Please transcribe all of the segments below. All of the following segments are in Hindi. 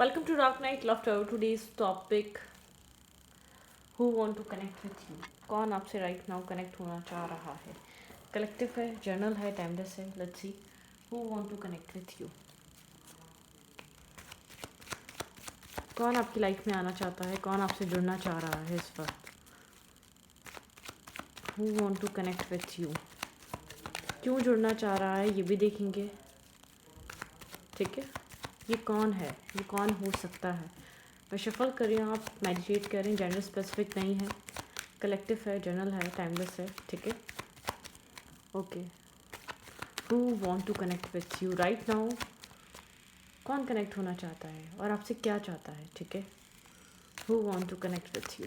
Welcome to Rock Night Laughter. Today's topic: Who want to connect with you? कौन आपसे right now connect होना चाह रहा है? Collective है, journal है, timeless है. Let's see. Who want to connect with you? कौन आपकी लाइफ में आना चाहता है? कौन आपसे जुड़ना चाह रहा है इस वक्त? Who want to connect with you? क्यों जुड़ना चाह रहा है ये भी देखेंगे. ठीक है. ये कौन है? ये कौन हो सकता है? मैं शफल कर रही हूँ, आप मेडिटेट करें. जेंडर स्पेसिफिक नहीं है, कलेक्टिव है, जर्नल है, टाइमलेस है. ठीक है. Okay. Who want to connect with you right now? कौन कनेक्ट होना चाहता है और आपसे क्या चाहता है? ठीक है. Who want to connect with you?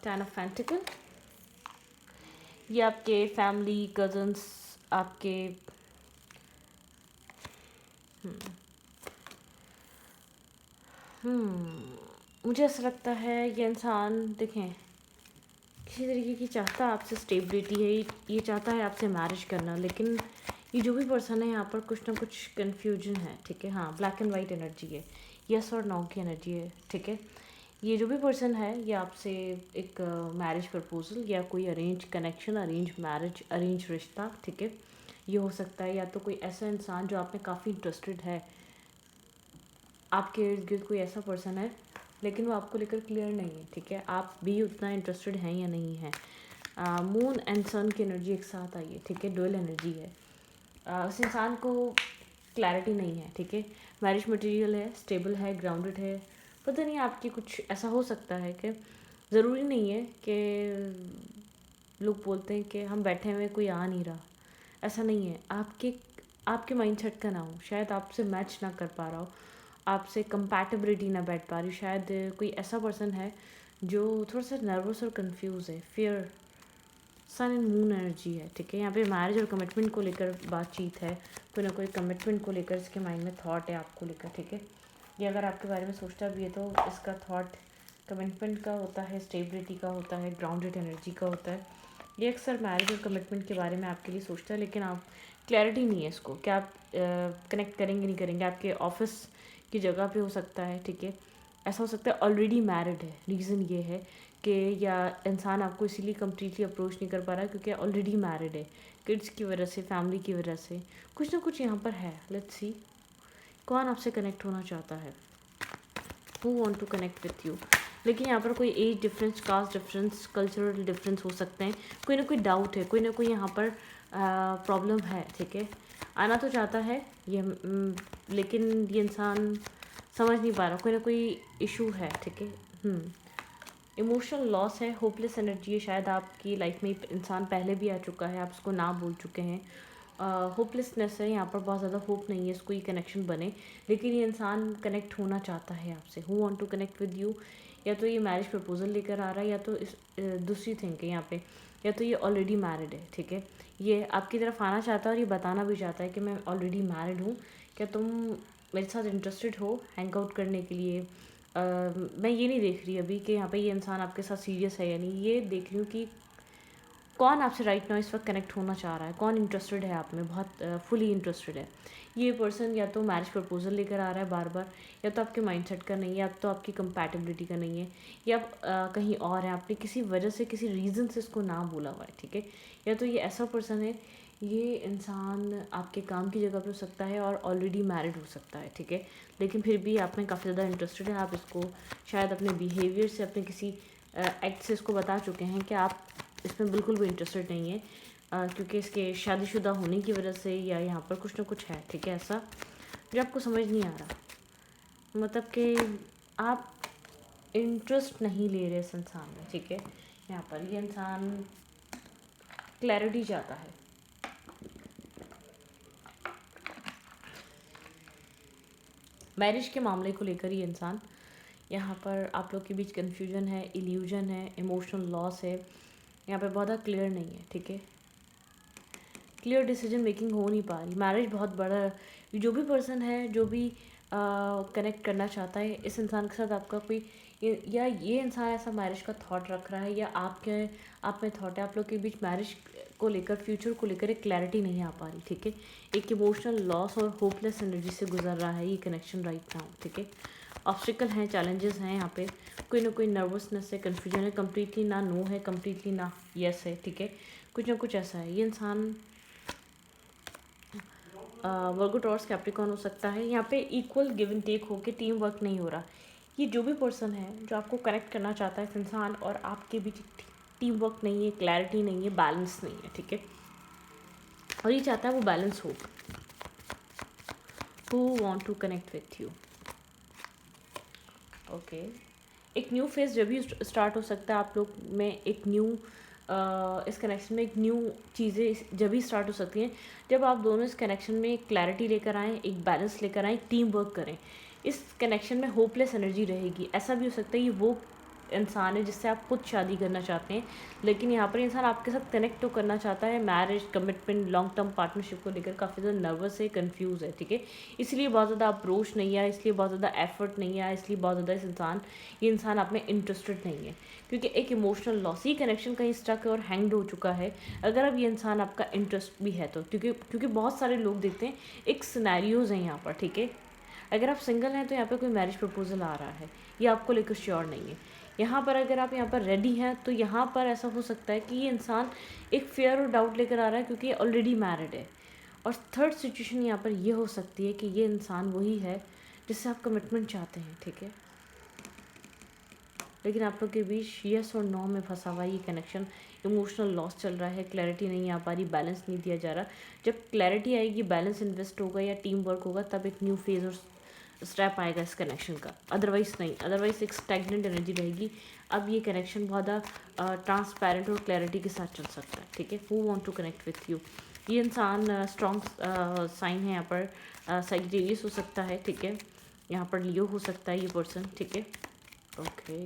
Ten of pentacles. ये आपके फैमिली, कजन्स, आपके मुझे ऐसा लगता है ये इंसान देखें किसी तरीके की चाहता है आपसे स्टेबिलिटी है. ये चाहता है आपसे मैरिज करना, लेकिन ये जो भी पर्सन है यहाँ पर कुछ ना कुछ कन्फ्यूजन है. ठीक है. हाँ, ब्लैक एंड वाइट एनर्जी है, यस और नो की एनर्जी है. ठीक है. ये जो भी पर्सन है ये आपसे एक मैरिज प्रपोजल या कोई arrange connection, arrange marriage, arrange रिश्ता. ठीक है. ये हो सकता है या तो कोई ऐसा इंसान जो आप में काफ़ी इंटरेस्टेड है. आपके इर्द गिर्द कोई ऐसा पर्सन है लेकिन वो आपको लेकर क्लियर नहीं है. ठीक है. आप भी उतना इंटरेस्टेड हैं या नहीं हैं. मून एंड सन की एनर्जी एक साथ आई है. ठीक है. डुअल एनर्जी है. उस इंसान को क्लैरिटी नहीं है. ठीक है. मैरिज मटेरियल है, स्टेबल है, ग्राउंडेड है. पता नहीं आपकी कुछ ऐसा हो सकता है कि ज़रूरी नहीं है कि लोग बोलते हैं कि हम बैठे हुए कोई आ नहीं रहा. ऐसा नहीं है. आपके आपके माइंडसेट का ना हो, शायद आपसे मैच ना कर पा रहा हो, आपसे कंपैटिबिलिटी ना बैठ पा रही. शायद कोई ऐसा पर्सन है जो थोड़ा सा नर्वस और कंफ्यूज है. Fear, sun and moon energy है. ठीक है. यहाँ पे मैरिज और कमिटमेंट को लेकर बातचीत है. कोई ना कोई कमिटमेंट को लेकर इसके माइंड में थॉट है आपको लेकर. ठीक है. ये अगर आपके बारे में सोचता भी है तो इसका थॉट कमिटमेंट का होता है, स्टेबिलिटी का होता है, ग्राउंडेड एनर्जी का होता है. ये अक्सर मैरिज और कमिटमेंट के बारे में आपके लिए सोचता है, लेकिन आप क्लैरिटी नहीं है इसको क्या आप कनेक्ट करेंगे नहीं करेंगे. आपके ऑफिस की जगह पे हो सकता है. ठीक है. ऐसा हो सकता है ऑलरेडी मैरिड है. रीज़न ये है कि या इंसान आपको इसीलिए कम्प्लीटली अप्रोच नहीं कर पा रहा क्योंकि ऑलरेडी मैरिड है. किड्स की वजह से, फैमिली की वजह से कुछ ना कुछ यहाँ पर है. लेट्स सी कौन आपसे कनेक्ट होना चाहता है. Who want to connect with you. लेकिन यहाँ पर कोई age difference, caste difference, cultural difference हो सकते हैं. कोई ना कोई डाउट है, कोई ना कोई यहाँ पर प्रॉब्लम है. ठीक है. आना तो चाहता है ये लेकिन ये इंसान समझ नहीं पा रहा. कोई ना कोई इशू है. ठीक है. इमोशनल लॉस है, होपलेस एनर्जी है. शायद आपकी लाइफ में इंसान पहले भी आ चुका है, आप उसको ना बोल चुके हैं. होपलेसनेस है यहाँ पर, बहुत ज़्यादा होप नहीं है इसको ये कनेक्शन बने. लेकिन ये इंसान कनेक्ट होना चाहता है आपसे. Who want to connect with you. या तो ये मैरिज प्रपोजल लेकर आ रहा है, या तो इस दूसरी थिंग है यहाँ पे, या तो ये ऑलरेडी मैरिड है. ठीक है. ये आपकी तरफ आना चाहता है और ये बताना भी चाहता है कि मैं ऑलरेडी मैरिड हूँ, क्या तुम मेरे साथ इंटरेस्टेड हो हैंग आउट करने के लिए. मैं ये नहीं देख रही अभी कि यहाँ पे ये इंसान आपके साथ सीरियस है या नहीं. ये देख रही हूँ कि कौन आपसे राइट नाउ इस वक्त कनेक्ट होना चाह रहा है, कौन इंटरेस्टेड है आप में, बहुत फुली इंटरेस्टेड है. ये पर्सन या तो मैरिज प्रपोजल लेकर आ रहा है बार बार, या तो आपके माइंडसेट का नहीं है, या तो आपकी कंपैटिबिलिटी का नहीं है, या आप कहीं और हैं, आपने किसी वजह से, किसी रीज़न से इसको ना बोला हुआ है. ठीक है. या तो ये ऐसा पर्सन है, ये इंसान आपके काम की जगह पर हो सकता है और ऑलरेडी मैरिड हो सकता है. ठीक है. लेकिन फिर भी आप में काफ़ी ज़्यादा इंटरेस्टेड है. आप इसको शायद अपने बिहेवियर से, अपने किसी एक्ट से इसको बता चुके हैं कि आप इसमें बिल्कुल भी इंटरेस्टेड नहीं है, क्योंकि इसके शादीशुदा होने की वजह से या यहाँ पर कुछ ना कुछ है. ठीक है. ऐसा जो आपको समझ नहीं आ रहा, मतलब कि आप इंटरेस्ट नहीं ले रहे इस इंसान में. ठीक है. यहाँ पर ये इंसान क्लैरिटी चाहता है. मैरिज के मामले को लेकर ये इंसान, यहाँ पर आप लोग के बीच कन्फ्यूजन है, इल्यूजन है, इमोशनल लॉस है. यहाँ पर बहुत ज़्यादा क्लियर नहीं है. ठीक है. क्लियर डिसीजन मेकिंग हो नहीं पा रही. मैरिज बहुत बड़ा, जो भी पर्सन है, जो भी कनेक्ट करना चाहता है इस इंसान के साथ, आपका कोई या ये इंसान ऐसा मैरिज का थॉट रख रहा है, या आप में थॉट है, आप लोग के बीच मैरिज को लेकर, फ्यूचर को लेकर एक क्लैरिटी नहीं आ पा रही, ठीक है। एक इमोशनल लॉस और होपलेस एनर्जी से गुजर रहा है ये कनेक्शन राइट नाउ, ठीक है। ऑब्स्टिकल हैं, चैलेंजेस हैं यहाँ पे, कोई ना कोई नर्वसनेस है, कन्फ्यूजन है, कम्प्लीटली ना नो है, कम्प्लीटली ना यस है, ठीक है। कुछ ना कुछ ऐसा है। ये इंसान वर्गो टॉरस कैप्रिकॉर्न हो सकता है। यहाँ पे इक्वल गिव एंड टेक हो के टीम वर्क नहीं हो रहा। ये जो भी पर्सन है जो आपको कनेक्ट करना चाहता है, इस इंसान और आपके बीच टीम वर्क नहीं है, क्लैरिटी नहीं है, बैलेंस नहीं है, ठीक है। और ये चाहता है वो बैलेंस हो। Who want to connect with you, okay. एक न्यू फेज जब भी स्टार्ट हो सकता है आप लोग में, एक न्यू इस कनेक्शन में एक न्यू चीज़ें जब भी स्टार्ट हो सकती हैं जब आप दोनों इस कनेक्शन में एक क्लैरिटी लेकर आएँ, एक बैलेंस लेकर आएँ, टीम वर्क करें। इस कनेक्शन में होपलेस एनर्जी रहेगी। ऐसा भी हो सकता है ये वो इंसान है जिससे आप खुद शादी करना चाहते हैं, लेकिन यहाँ पर इंसान आपके साथ कनेक्ट तो करना चाहता है, marriage, commitment, long term partnership को लेकर काफ़ी ज़्यादा नर्वस है, कंफ्यूज है, ठीक है। इसलिए बहुत ज़्यादा अप्रोच नहीं आया, इसलिए बहुत ज़्यादा एफर्ट नहीं आया, इसलिए बहुत ज़्यादा ये इंसान आप में इंटरेस्टेड नहीं है, क्योंकि एक इमोशनल लॉस, ये कनेक्शन कहीं स्टक और हैंग्ड हो चुका है। अगर अब ये इंसान आपका इंटरेस्ट भी है तो, क्योंकि बहुत सारे लोग देखते हैं, एक सिनेरियोज़ हैं यहाँ पर, ठीक है। अगर आप सिंगल हैं तो यहाँ पर कोई मैरिज प्रपोजल आ रहा है, ये आपको लेकर श्योर नहीं है। यहाँ पर अगर आप यहाँ पर रेडी हैं तो यहाँ पर ऐसा हो सकता है कि ये इंसान एक फेयर और डाउट लेकर आ रहा है क्योंकि ये ऑलरेडी मैरिड है। और थर्ड सिचुएशन यहाँ पर ये हो सकती है कि ये इंसान वही है जिससे आप कमिटमेंट चाहते हैं, ठीक है। लेकिन आप लोग के बीच यस और नो में फंसा हुआ ये कनेक्शन, इमोशनल लॉस चल रहा है, क्लैरिटी नहीं आ पा रही, बैलेंस नहीं दिया जा रहा। जब क्लैरिटी आएगी, बैलेंस इन्वेस्ट होगा या टीम वर्क होगा, तब एक न्यू फेज और स्टेप आएगा इस कनेक्शन का। अदरवाइज़ नहीं, अदरवाइज एक स्टैग्नेंट एनर्जी रहेगी। अब ये कनेक्शन बहुत ज़्यादा ट्रांसपेरेंट और क्लैरिटी के साथ चल सकता है, ठीक है। Who want to connect with you, ये इंसान स्ट्रॉन्ग साइन है यहाँ पर, सैजिटेरियस हो सकता है, ठीक है। यहाँ पर लियो हो सकता है ये पर्सन, ठीक है, okay.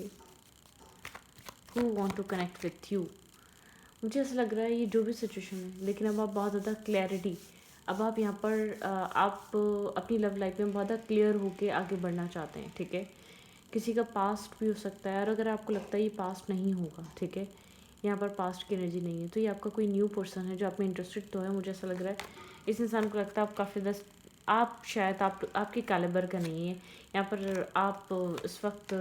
Who want to connect with you, मुझे ऐसा लग रहा है ये जो भी सिचुएशन है, लेकिन अब आप बहुत ज़्यादा क्लैरिटी, अब आप यहाँ पर आप अपनी लव लाइफ में बहुत ज़्यादा क्लियर होके आगे बढ़ना चाहते हैं, ठीक है। किसी का पास्ट भी हो सकता है, और अगर आपको लगता है ये पास्ट नहीं होगा, ठीक है, यहाँ पर पास्ट की एनर्जी नहीं है, तो ये आपका कोई न्यू पर्सन है जो आप में इंटरेस्टेड तो है। मुझे ऐसा लग रहा है इस इंसान को लगता है आप काफ़ी आप शायद आपके कैलिबर का नहीं है। यहाँ पर आप इस वक्त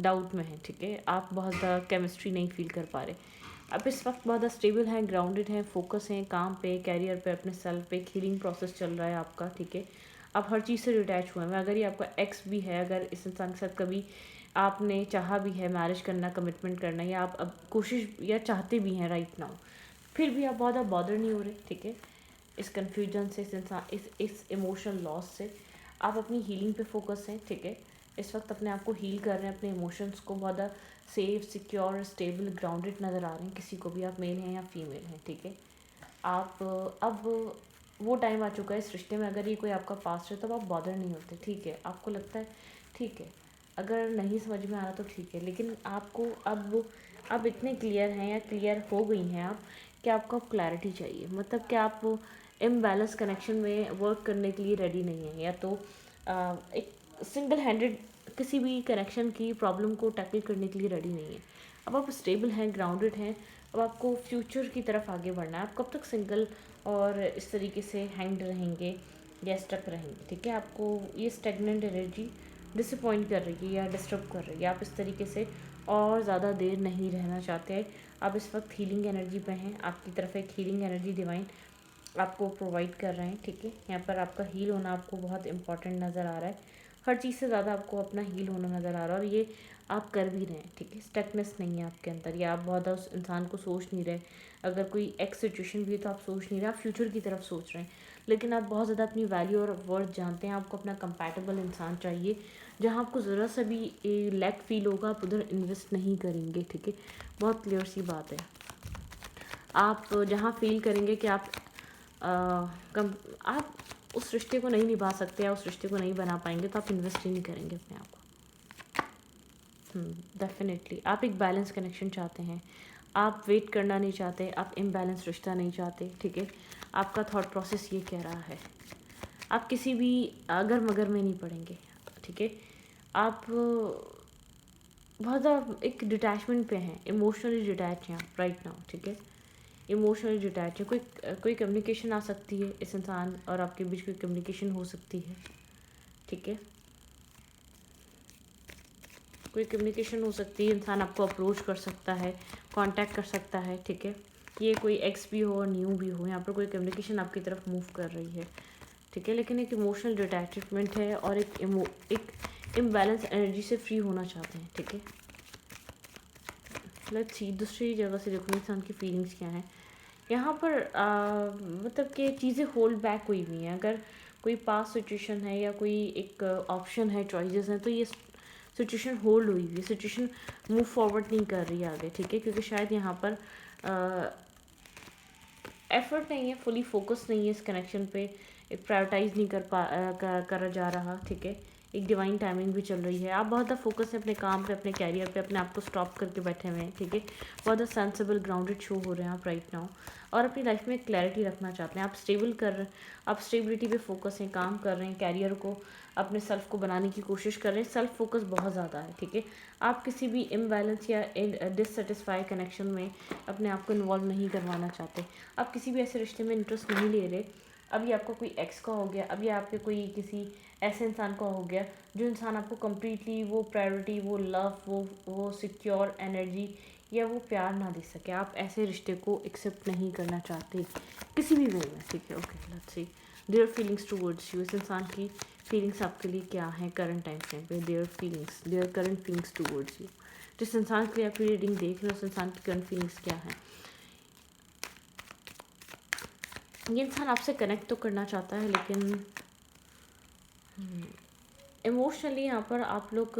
डाउट में हैं, ठीक है। आप बहुत ज़्यादा केमिस्ट्री नहीं फील कर पा रहे। आप इस वक्त बहुत ज़्यादा स्टेबल हैं, ग्राउंडेड हैं, फोकस हैं काम पे, कैरियर पे, अपने सेल्फ पे, हीलिंग प्रोसेस चल रहा है आपका, ठीक है। आप हर चीज़ से डिटैच हुए हैं। अगर ये आपका एक्स भी है, अगर इस इंसान के साथ कभी आपने चाहा भी है मैरिज करना, कमिटमेंट करना, या आप अब कोशिश या चाहते भी हैं राइट नाउ, फिर भी आप बहुत ज़्यादा बॉदर नहीं हो रहे, ठीक है। इस कन्फ्यूजन से, इस इंसान इस इमोशनल लॉस से आप अपनी हीलिंग पे फोकस हैं, ठीक है। इस वक्त अपने आप को हील कर रहे हैं, अपने इमोशंस को बहुत ज़्यादा सेफ, सिक्योर, स्टेबल, ग्राउंडेड नज़र आ रहे हैं। किसी को भी, आप मेल हैं या फीमेल हैं, ठीक है। आप अब वो टाइम आ चुका है इस रिश्ते में, अगर ये कोई आपका पास्ट है तो आप बॉदर नहीं होते, ठीक है। आपको लगता है ठीक है, अगर नहीं समझ में आ रहा तो ठीक है, लेकिन आपको अब इतने क्लियर हैं या क्लियर हो गई हैं आप कि आपको अब क्लैरिटी चाहिए। मतलब कि आप इम्बैलेंस कनेक्शन में वर्क करने के लिए रेडी नहीं है, या तो एक सिंगल हैंडेड किसी भी कनेक्शन की प्रॉब्लम को टैकल करने के लिए रेडी नहीं है। अब आप स्टेबल हैं, ग्राउंडेड हैं, अब आपको फ्यूचर की तरफ आगे बढ़ना है। आप कब तक सिंगल और इस तरीके से हैंग्ड रहेंगे या स्टक रहेंगे, ठीक है। आपको ये स्टेगनेंट एनर्जी डिसअपॉइंट कर रही है या डिस्टर्ब कर रही है। आप इस तरीके से और ज़्यादा देर नहीं रहना चाहते। आप इस वक्त हीलिंग एनर्जी पे हैं, आपकी तरफ एक हीलिंग एनर्जी डिवाइन आपको प्रोवाइड कर रहे हैं, ठीक है। यहाँ पर आपका हील होना आपको बहुत इंपॉर्टेंट नज़र आ रहा है। हर चीज़ से ज़्यादा आपको अपना हील होना नज़र आ रहा है, और ये आप कर भी रहे हैं, ठीक है। स्टकनेस नहीं है आपके अंदर, या आप बहुत ज़्यादा उस इंसान को सोच नहीं रहे। अगर कोई एक्स सिचुएशन भी है तो आप सोच नहीं रहे, आप फ्यूचर की तरफ सोच रहे हैं। लेकिन आप बहुत ज़्यादा अपनी वैल्यू और वर्थ जानते हैं। आपको अपना कंपैटिबल इंसान चाहिए, जहाँ आपको ज़रा सा भी लैक फील होगा आप उधर इन्वेस्ट नहीं करेंगे, ठीक है। बहुत क्लियर सी बात है। आप जहाँ फील करेंगे कि आप उस रिश्ते को नहीं निभा सकते या उस रिश्ते को नहीं बना पाएंगे, तो आप इन्वेस्ट ही नहीं करेंगे अपने आप को। डेफिनेटली आप एक बैलेंस कनेक्शन चाहते हैं, आप वेट करना नहीं चाहते, आप इम्बैलेंस रिश्ता नहीं चाहते, ठीक है। आपका थॉट प्रोसेस ये कह रहा है, आप किसी भी अगर मगर में नहीं पड़ेंगे, ठीक है। आप बहुत ज़्यादा एक डिटैचमेंट पे हैं, इमोशनली डिटैच हैं आप राइट नाउ, ठीक है। इमोशनली डिटैच है। कोई कोई कम्युनिकेशन आ सकती है, इस इंसान और आपके बीच कोई कम्युनिकेशन हो सकती है, ठीक है। कोई कम्युनिकेशन हो सकती है, इंसान आपको अप्रोच कर सकता है, कांटेक्ट कर सकता है, ठीक है। ये कोई एक्स भी हो और न्यू भी हो, यहाँ पर कोई कम्युनिकेशन आपकी तरफ मूव कर रही है, ठीक है। लेकिन एक इमोशनल डिटैचमेंट है और एक इम्बैलेंस एनर्जी से फ्री होना चाहते हैं, ठीक है। लेट्स सी दूसरी जगह से देखो इंसान की फीलिंग्स क्या हैं। यहाँ पर मतलब कि चीज़ें होल्ड बैक हुई हुई हैं। अगर कोई पास सिचुएशन है या कोई एक ऑप्शन है, चॉइसेस हैं, तो ये सिचुएशन होल्ड हुई हुई है, सिचुएशन मूव फॉरवर्ड नहीं कर रही है आगे, ठीक है। क्योंकि शायद यहाँ पर एफर्ट नहीं है, फुली फोकस नहीं है इस कनेक्शन पे, एक प्रायोरिटाइज नहीं करा जा रहा, ठीक है। एक डिवाइन टाइमिंग भी चल रही है, आप बहुत ज़्यादा फोकस है अपने काम पे, अपने कैरियर पे, अपने आप को स्टॉप करके बैठे हुए हैं, ठीक है। बहुत ज़्यादा सेंसिबल ग्राउंडेड शो हो रहे हैं आप राइट नाउ, और अपनी लाइफ में क्लैरिटी रखना चाहते हैं। आप स्टेबिलिटी पे फोकस हैं, काम कर रहे हैं, कैरियर को, अपने सेल्फ को बनाने की कोशिश कर रहे हैं। सेल्फ फोकस बहुत ज़्यादा है, ठीक है। आप किसी भी इम्बैलेंस या डिससेटिस्फाई कनेक्शन में अपने आप को इन्वॉल्व नहीं करवाना चाहते। आप किसी भी ऐसे रिश्ते में इंटरेस्ट नहीं ले रहे। अभी आपका कोई एक्स का हो गया, अभी आपके कोई किसी ऐसे इंसान का हो गया जो इंसान आपको कम्प्लीटली वो प्रायोरिटी, वो लव, वो सिक्योर एनर्जी या वो प्यार ना दे सके। आप ऐसे रिश्ते को एक्सेप्ट नहीं करना चाहते किसी भी वे में, ठीक है। Okay, let's see their feelings towards you. इस इंसान की फीलिंग्स आपके लिए क्या है करंट टाइम फ्रेम पे, their current feelings towards you. जिस इंसान के लिए आप रीडिंग देख रहे हो उस इंसान की करंट फीलिंग्स क्या है। ये इंसान आपसे कनेक्ट तो करना चाहता है, लेकिन इमोशनली यहाँ पर आप लोग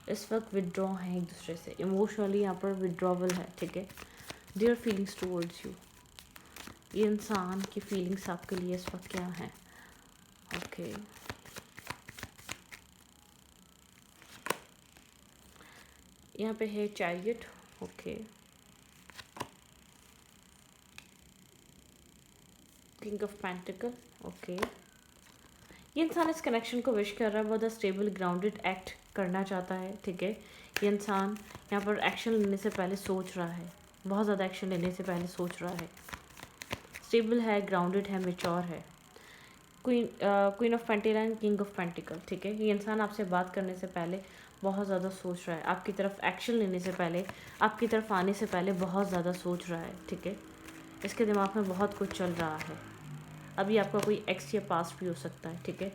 इस वक्त विदड्रॉ हैं एक दूसरे से। इमोशनली यहाँ पर विदड्रॉवल है, ठीक है। Their feelings towards you. ये इंसान की फीलिंग्स आपके लिए इस वक्त क्या है। ओके, यहाँ पे है chariot. Okay, king of pentacle. Okay, ये इंसान इस कनेक्शन को विश कर रहा है, बहुत स्टेबल ग्राउंडेड एक्ट करना चाहता है, ठीक है। ये इंसान यहाँ पर एक्शन लेने से पहले सोच रहा है, बहुत ज़्यादा एक्शन लेने से पहले सोच रहा है। स्टेबल है, ग्राउंडेड है, मेच्योर है। Queen of pentacle and king of pentacle, ठीक है। ये इंसान आपसे बात करने से पहले बहुत ज़्यादा सोच रहा है, आपकी तरफ एक्शन लेने से पहले, आपकी तरफ आने से पहले बहुत ज़्यादा सोच रहा है, ठीक है। इसके दिमाग में बहुत कुछ चल रहा है। अभी आपका कोई एक्स या पास्ट भी हो सकता है, ठीक है।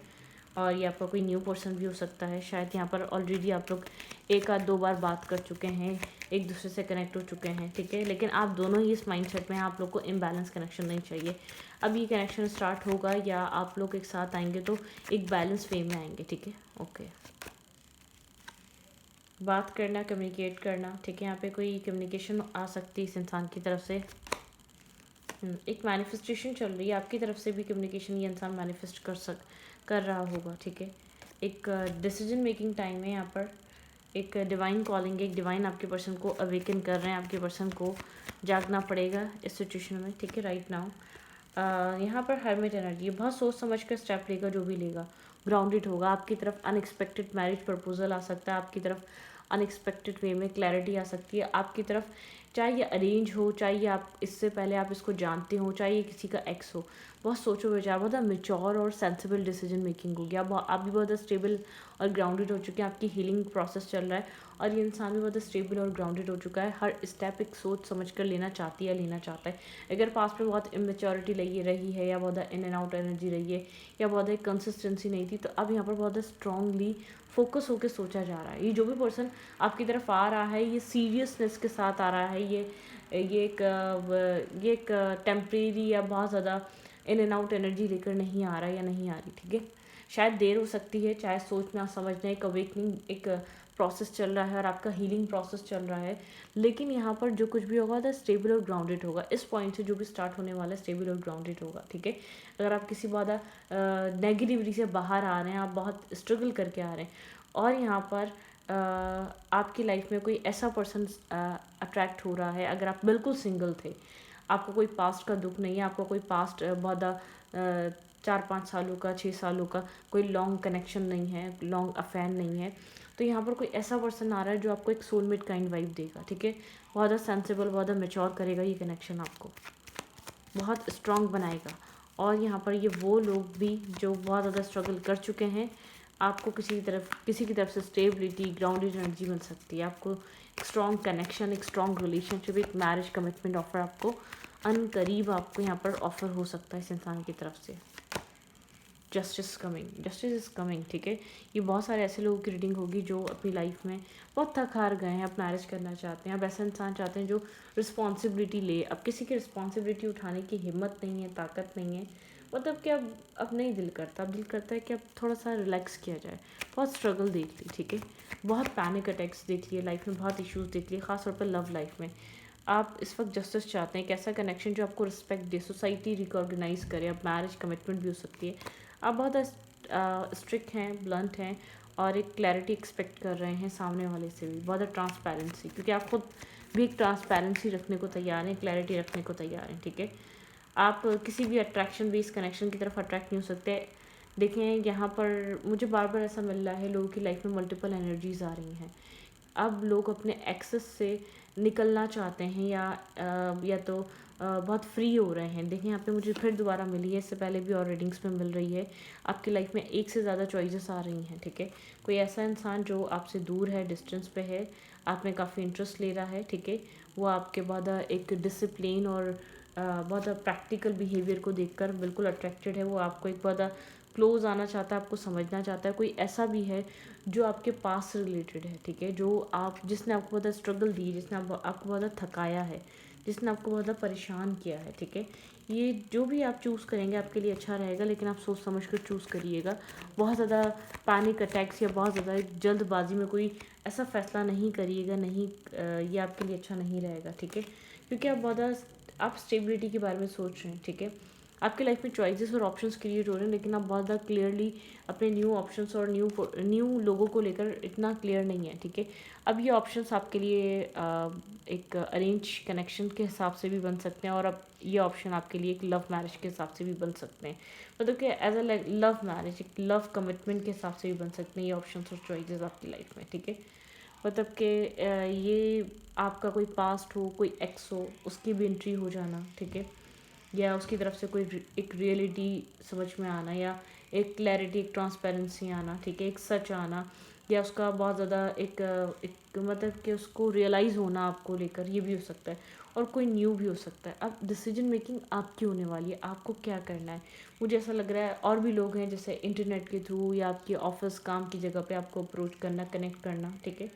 और ये आपका कोई न्यू पर्सन भी हो सकता है। शायद यहाँ पर ऑलरेडी आप लोग एक आध दो बार बात कर चुके हैं, एक दूसरे से कनेक्ट हो चुके हैं, ठीक है। लेकिन आप दोनों ही इस माइंडसेट में हैं, आप लोग को इम्बैलेंस कनेक्शन नहीं चाहिए। अब ये कनेक्शन स्टार्ट होगा या आप लोग एक साथ आएंगे तो एक बैलेंस वे में आएंगे, ठीक है। ओके, बात करना, कम्युनिकेट करना, ठीक है। यहाँ पे कोई कम्युनिकेशन आ सकती है इस इंसान की तरफ से। एक मैनिफेस्टेशन चल रही है, आपकी तरफ से भी कम्युनिकेशन ये इंसान मैनिफेस्ट कर रहा होगा, ठीक है। एक डिसीजन मेकिंग टाइम है यहाँ पर, एक डिवाइन कॉलिंग है, एक डिवाइन आपके पर्सन को अवेकन कर रहे हैं, आपके पर्सन को जागना पड़ेगा इस सिचुएशन में, ठीक है। राइट नाउ यहाँ पर हर्मिट एनर्जी, बहुत सोच समझ कर स्टेप लेगा, जो भी लेगा ग्राउंडेड होगा। आपकी तरफ अनएक्सपेक्टेड मैरिज प्रपोजल आ सकता है, आपकी तरफ अनएक्सपेक्टेड वे में क्लैरिटी आ सकती है आपकी तरफ, चाहे ये अरेंज हो, चाहे ये आप इससे पहले आप इसको जानते हो, चाहे ये किसी का एक्स हो। बहुत सोचो विचार, बहुत मेच्योर और सेंसिबल डिसीजन मेकिंग होगी। आप भी बहुत स्टेबल और ग्राउंडेड हो चुके हैं, आपकी हीलिंग प्रोसेस चल रहा है और ये इंसान भी बहुत स्टेबल और ग्राउंडेड हो चुका है। हर स्टेप एक सोच समझ कर लेना चाहती है, लेना चाहता है। अगर पास में बहुत इमेच्योरिटी रही है या बहुत इन एंड आउट एनर्जी रही है या बहुत कंसिस्टेंसी नहीं थी, तो अब यहाँ पर बहुत स्ट्रांगली फोकस होकर सोचा जा रहा है। ये जो भी पर्सन आपकी तरफ आ रहा है, ये सीरियसनेस के साथ आ रहा है। ये एक टेम्परेरी या बहुत ज़्यादा इन एंड आउट एनर्जी लेकर नहीं आ रहा या नहीं आ रही, ठीक है। शायद देर हो सकती है, चाहे सोचना समझना, एक अवेकनिंग एक प्रोसेस चल रहा है और आपका हीलिंग प्रोसेस चल रहा है। लेकिन यहाँ पर जो कुछ भी होगा तो स्टेबल और ग्राउंडेड होगा। इस पॉइंट से जो भी स्टार्ट होने वाला है स्टेबल और ग्राउंडेड होगा, ठीक है। अगर आप किसी बहुत नेगेटिविटी से बाहर आ रहे हैं, आप बहुत स्ट्रगल करके आ रहे हैं और यहाँ पर आपकी लाइफ में कोई ऐसा पर्सन अट्रैक्ट हो रहा है, अगर आप बिल्कुल सिंगल थे, आपको कोई पास्ट का दुख नहीं है, आपको कोई पास्ट बहुत 4-5 सालों का, 6 सालों का कोई लॉन्ग कनेक्शन नहीं है, लॉन्ग अफेयर नहीं है, तो यहाँ पर कोई ऐसा पर्सन आ रहा है जो आपको एक सोलमेट काइंड वाइब देगा, ठीक है। बहुत ज़्यादा सेंसिबल, बहुत ज़्यादा मेच्योर करेगा ये कनेक्शन आपको। बहुत स्ट्रॉन्ग बनाएगा। और यहाँ पर ये वो लोग भी जो बहुत ज़्यादा स्ट्रगल कर चुके हैं, आपको किसी की तरफ से स्टेबिलिटी, ग्राउंडेड एनर्जी मिल सकती है। आपको एक स्ट्रॉन्ग कनेक्शन, एक स्ट्रॉन्ग रिलेशनशिप, एक मैरिज कमिटमेंट ऑफर आपको अनकरीब आपको यहाँ पर ऑफर हो सकता है इस इंसान की तरफ से। जस्टिस इज़ कमिंग, ठीक है। ये बहुत सारे ऐसे लोगों की रीडिंग होगी जो अपनी लाइफ में बहुत थक हार गए हैं, अब मैरिज करना चाहते हैं। अब ऐसा इंसान चाहते हैं जो रिस्पॉन्सिबिलिटी ले। अब किसी की रिस्पॉन्सिबिलिटी उठाने की हिम्मत नहीं है, ताकत नहीं है, मतलब कि अब नहीं दिल करता। अब दिल करता है कि अब थोड़ा सा रिलैक्स किया जाए। बहुत स्ट्रगल देख ली, ठीक है, बहुत पैनिक अटैक्स देख लिए लाइफ में, बहुत इश्यूज़ देख लिए, ख़ासतौर पर लव लाइफ में। आप इस वक्त जस्टिस चाहते हैं, एक ऐसा कनेक्शन जो आपको रिस्पेक्ट दे, सोसाइटी रिकॉग्नाइज करे। अब मैरिज कमिटमेंट भी हो सकती है। आप बहुत स्ट्रिक्ट हैं, ब्लंट हैं, और एक क्लैरिटी एक्सपेक्ट कर रहे हैं सामने वाले से भी, बहुत ट्रांसपेरेंसी, क्योंकि आप खुद भी एक ट्रांसपेरेंसी रखने को तैयार हैं, क्लैरिटी रखने को तैयार हैं, ठीक है। आप किसी भी अट्रैक्शन बेस्ड कनेक्शन की तरफ अट्रैक्ट नहीं हो सकते। देखें, यहाँ पर मुझे बार बार ऐसा मिल रहा है, लोगों की लाइफ में मल्टीपल एनर्जीज आ रही हैं। अब लोग अपने एक्सेस से निकलना चाहते हैं, या तो बहुत फ्री हो रहे हैं। देखिए, यहाँ पे मुझे फिर दोबारा मिली है, इससे पहले भी और रीडिंग्स में मिल रही है। आपकी लाइफ में एक से ज़्यादा चॉइसेस आ रही हैं, ठीक है। कोई ऐसा इंसान जो आपसे दूर है, डिस्टेंस पे है, आप में काफ़ी इंटरेस्ट ले रहा है, ठीक है, वो आपके बाद एक डिसिप्लिन और बहुत प्रैक्टिकल बिहेवियर को देखकर बिल्कुल अट्रैक्टेड है। वो आपको एक बहुत क्लोज आना चाहता है, आपको समझना चाहता है। कोई ऐसा भी है जो आपके पास से रिलेटेड है, ठीक है, जिसने आपको बहुत स्ट्रगल दी, जिसने आपको बहुत थकाया है, जिसने आपको बहुत परेशान किया है, ठीक है। ये जो भी आप चूज़ करेंगे आपके लिए अच्छा रहेगा, लेकिन आप सोच समझ कर चूज़ करिएगा। बहुत ज़्यादा पैनिक अटैक्स या बहुत ज़्यादा जल्दबाजी में कोई ऐसा फैसला नहीं करिएगा, नहीं, ये आपके लिए अच्छा नहीं रहेगा, ठीक है। क्योंकि आप स्टेबिलिटी के बारे में सोच रहे हैं, ठीक है। आपकी लाइफ में चॉइसेस और ऑप्शंस क्रिएट हो रहे हैं, लेकिन आप बहुत ज़्यादा क्लियरली अपने न्यू ऑप्शंस और न्यू लोगों को लेकर इतना क्लियर नहीं है, ठीक है। अब ये ऑप्शंस आपके लिए एक अरेंज कनेक्शन के हिसाब से भी बन सकते हैं, और अब ये ऑप्शन आपके लिए एक लव मैरिज के हिसाब से भी बन सकते हैं। मतलब कि एज अ लव मैरिज, एक लव कमिटमेंट के हिसाब से भी बन सकते हैं ये ऑप्शंस और चॉइसेस आपकी लाइफ में, ठीक है। मतलब कि ये आपका कोई पास्ट हो, कोई एक्स हो, उसकी भी एंट्री हो जाना, ठीक है, या उसकी तरफ से कोई एक रियलिटी समझ में आना, या एक क्लैरिटी, एक ट्रांसपेरेंसी आना, ठीक है, एक सच आना, या उसका बहुत ज़्यादा एक मतलब कि उसको रियलाइज़ होना आपको लेकर, ये भी हो सकता है। और कोई न्यू भी हो सकता है। अब डिसीजन मेकिंग आपकी होने वाली है, आपको क्या करना है। मुझे ऐसा लग रहा है और भी लोग हैं, जैसे इंटरनेट के थ्रू या आपके ऑफिस काम की जगह पे आपको अप्रोच करना, कनेक्ट करना, ठीक है।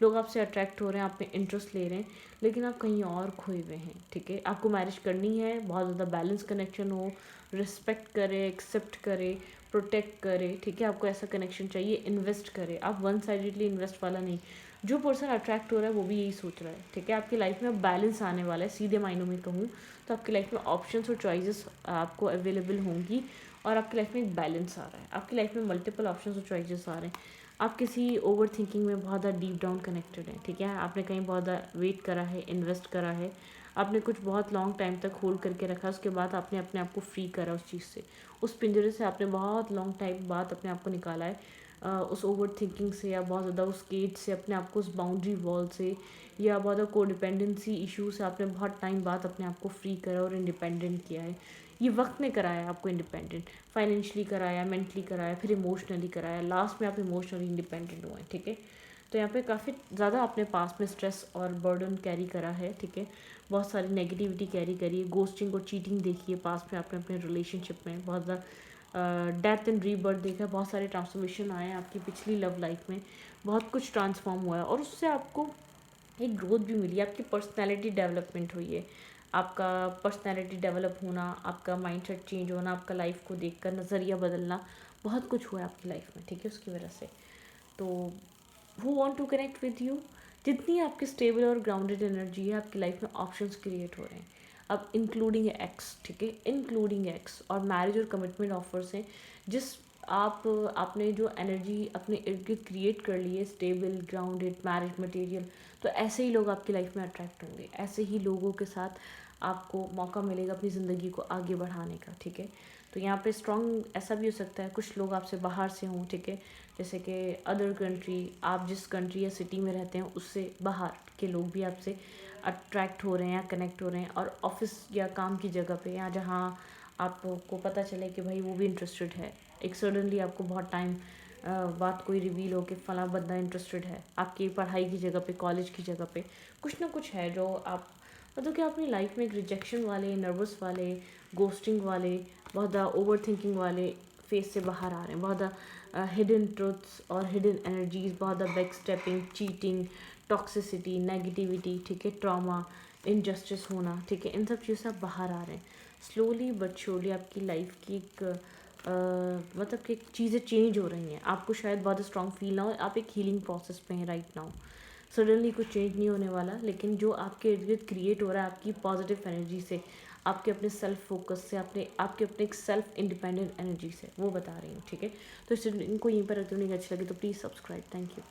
लोग आपसे अट्रैक्ट हो रहे हैं, आप में इंटरेस्ट ले रहे हैं, लेकिन आप कहीं और खोए हुए हैं, ठीक है। आपको मैरिज करनी है, बहुत ज़्यादा बैलेंस कनेक्शन हो, रिस्पेक्ट करे, एक्सेप्ट करे, प्रोटेक्ट करे, ठीक है। आपको ऐसा कनेक्शन चाहिए, इन्वेस्ट करे। आप वन साइडेडली इन्वेस्ट वाला नहीं। जो पर्सन अट्रैक्ट हो रहा है वो भी यही सोच रहा है, ठीक है। आपकी लाइफ में बैलेंस आने वाला है, सीधे मायनों में कहूँ तो आपकी लाइफ में ऑप्शंस और चॉइसेस आपको अवेलेबल होंगी, और आपकी लाइफ में एक बैलेंस आ रहा है। आपकी लाइफ में मल्टीपल ऑप्शंस और चॉइसेस आ रहे हैं। आप किसी ओवर थिंकिंग में बहुत ज़्यादा डीप डाउन कनेक्टेड हैं, ठीक है। आपने कहीं बहुत ज़्यादा वेट करा है, इन्वेस्ट करा है, आपने कुछ बहुत लॉन्ग टाइम तक होल्ड करके रखा, उसके बाद आपने अपने आप को फ्री करा उस चीज़ से, उस पिंजरे से आपने बहुत लॉन्ग टाइम बाद अपने आप को निकाला है, उस ओवर थिंकिंग से, या बहुत ज़्यादा उस केज से, अपने आप को उस बाउंड्री वॉल से, या बहुत ज़्यादा कोडिपेंडेंसी इशू से आपने बहुत टाइम बाद अपने आप को फ्री करा और इंडिपेंडेंट किया है। ये वक्त ने कराया आपको इंडिपेंडेंट, फाइनेंशियली कराया, मेंटली कराया, फिर इमोशनली कराया, लास्ट में आप इमोशनली इंडिपेंडेंट हुए, ठीक है। तो यहाँ पे काफ़ी ज़्यादा अपने पास में स्ट्रेस और बर्डन कैरी करा है, ठीक है। बहुत सारी नेगेटिविटी कैरी करी है, गोस्टिंग और चीटिंग देखी है पास में आपने अपने रिलेशनशिप में, बहुत ज़्यादा डेथ एंड रीबर्थ देखा है, बहुत सारे ट्रांसफॉर्मेशन आए हैं आपकी पिछली लव लाइफ में, बहुत कुछ ट्रांसफॉर्म हुआ है, और उससे आपको एक ग्रोथ भी मिली है, आपकी पर्सनैलिटी डेवलपमेंट हुई है। आपका पर्सनैलिटी डेवलप होना, आपका माइंडसेट चेंज होना, आपका लाइफ को देखकर नज़रिया बदलना, बहुत कुछ हुआ है आपकी लाइफ में, ठीक है, उसकी वजह से। तो who want to connect with you, जितनी आपकी स्टेबल और ग्राउंडेड एनर्जी है, आपकी लाइफ में ऑप्शंस क्रिएट हो रहे हैं। अब इंक्लूडिंग एक्स, ठीक है, इंक्लूडिंग एक्स, और मैरिज और कमिटमेंट ऑफर्स हैं। जिस आपने जो एनर्जी अपने इर्द गिर्द क्रिएट कर ली है, स्टेबल, ग्राउंडेड, मैरिज मटेरियल, तो ऐसे ही लोग आपकी लाइफ में अट्रैक्ट होंगे, ऐसे ही लोगों के साथ आपको मौका मिलेगा अपनी ज़िंदगी को आगे बढ़ाने का, ठीक है। तो यहाँ पे स्ट्रॉन्ग ऐसा भी हो सकता है, कुछ लोग आपसे बाहर से हों, ठीक है, जैसे कि अदर कंट्री, आप जिस कंट्री या सिटी में रहते हैं उससे बाहर के लोग भी आपसे अट्रैक्ट हो रहे हैं या कनेक्ट हो रहे हैं, और ऑफिस या काम की जगह पे या जहाँ आपको पता चले कि भाई वो भी इंटरेस्टेड है, एक सडनली आपको बहुत टाइम बात कोई रिवील हो कि फला बंदा इंटरेस्टेड है आपकी पढ़ाई की जगह पे, कॉलेज की जगह पे, कुछ ना कुछ है जो आप मतलब कि अपनी लाइफ में एक रिजेक्शन वाले, नर्वस वाले, गोस्टिंग वाले, बहुत ओवर थिंकिंग वाले फेस से बाहर आ रहे हैं, बहुत हिडन ट्रुथ्स और हिडन एनर्जीज, बहुत back stepping, cheating, toxicity, negativity, ठीक है, ट्रॉमा, इनजस्टिस होना, ठीक है, इन सब चीज़ों से आप बाहर आ रहे हैं। स्लोली बट श्योरली आपकी लाइफ की एक मतलब कि चीज़ें चेंज हो रही हैं। आपको शायद बहुत स्ट्रॉन्ग फील ना हो, आप एक हीलिंग प्रोसेस पे हैं राइट नाउ। सडनली कुछ चेंज नहीं होने वाला, लेकिन जो आपके इर्द गिर्द क्रिएट हो रहा है आपकी पॉजिटिव एनर्जी से, आपके अपने सेल्फ फोकस से, आपके अपने एक सेल्फ इंडिपेंडेंट एनर्जी से, वो बता रही हूँ, ठीक है। तो इनको यहीं पर रखते हुए अच्छी लगी तो प्लीज़ सब्सक्राइब। Thank you.